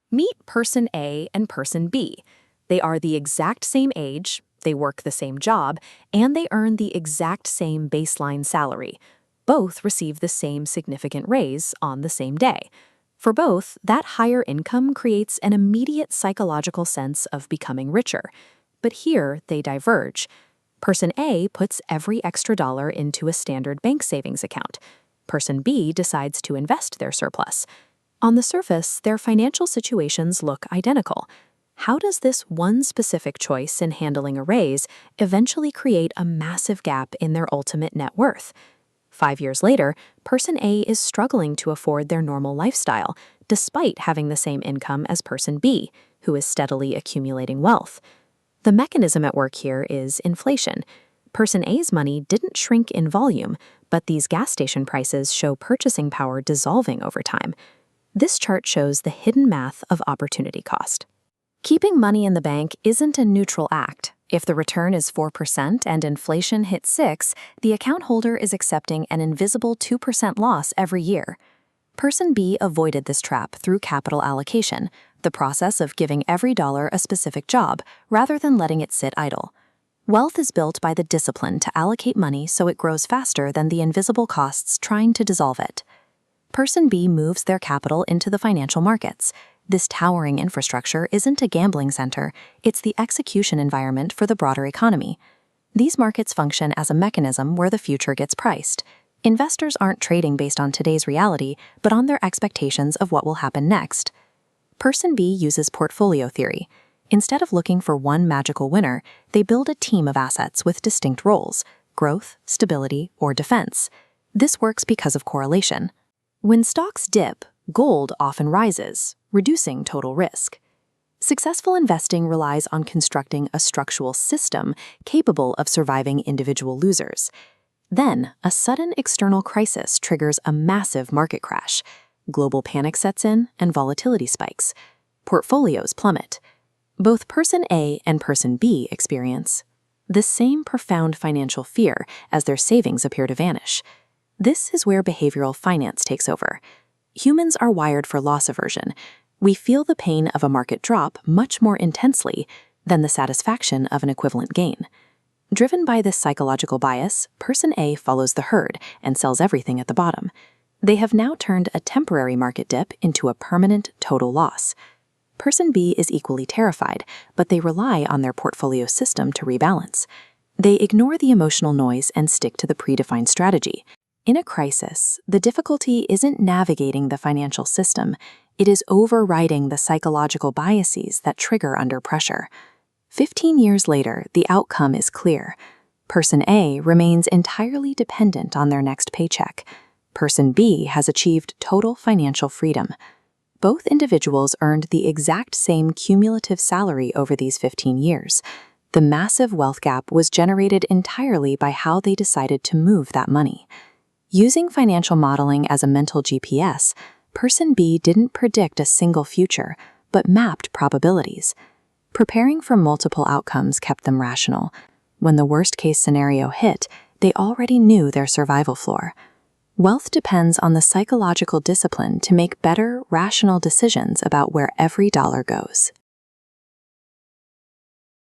Meet Person A and Person B. They are the exact same age, they work the same job, and they earn the exact same baseline salary. Both receive the same significant raise on the same day. For both, that higher income creates an immediate psychological sense of becoming richer. But here, they diverge. Person A puts every extra dollar into a standard bank savings account. Person B decides to invest their surplus. On the surface, their financial situations look identical. How does this one specific choice in handling a raise eventually create a massive gap in their ultimate net worth? 5 years later, Person A is struggling to afford their normal lifestyle, despite having the same income as Person B, who is steadily accumulating wealth. The mechanism at work here is inflation. Person A's money didn't shrink in volume, but these gas station prices show purchasing power dissolving over time. This chart shows the hidden math of opportunity cost. Keeping money in the bank isn't a neutral act. If the return is 4% and inflation hits 6%, the account holder is accepting an invisible 2% loss every year. Person B avoided this trap through capital allocation, the process of giving every dollar a specific job, rather than letting it sit idle. Wealth is built by the discipline to allocate money so it grows faster than the invisible costs trying to dissolve it. Person B moves their capital into the financial markets. This towering infrastructure isn't a gambling center, it's the execution environment for the broader economy. These markets function as a mechanism where the future gets priced. Investors aren't trading based on today's reality, but on their expectations of what will happen next. Person B uses portfolio theory. Instead of looking for one magical winner, they build a team of assets with distinct roles: growth, stability, or defense. This works because of correlation. When stocks dip, gold often rises, reducing total risk. Successful investing relies on constructing a structural system capable of surviving individual losers. Then, a sudden external crisis triggers a massive market crash. Global panic sets in and volatility spikes. Portfolios plummet. Both Person A and Person B experience the same profound financial fear as their savings appear to vanish. This is where behavioral finance takes over. Humans are wired for loss aversion. We feel the pain of a market drop much more intensely than the satisfaction of an equivalent gain. Driven by this psychological bias, Person A follows the herd and sells everything at the bottom. They have now turned a temporary market dip into a permanent total loss. Person B is equally terrified, but they rely on their portfolio system to rebalance. They ignore the emotional noise and stick to the predefined strategy. In a crisis, the difficulty isn't navigating the financial system, it is overriding the psychological biases that trigger under pressure. 15 years later, the outcome is clear. Person A remains entirely dependent on their next paycheck. Person B has achieved total financial freedom. Both individuals earned the exact same cumulative salary over these 15 years. The massive wealth gap was generated entirely by how they decided to move that money. Using financial modeling as a mental GPS, Person B didn't predict a single future, but mapped probabilities. Preparing for multiple outcomes kept them rational. When the worst-case scenario hit, they already knew their survival floor. Wealth depends on the psychological discipline to make better, rational decisions about where every dollar goes.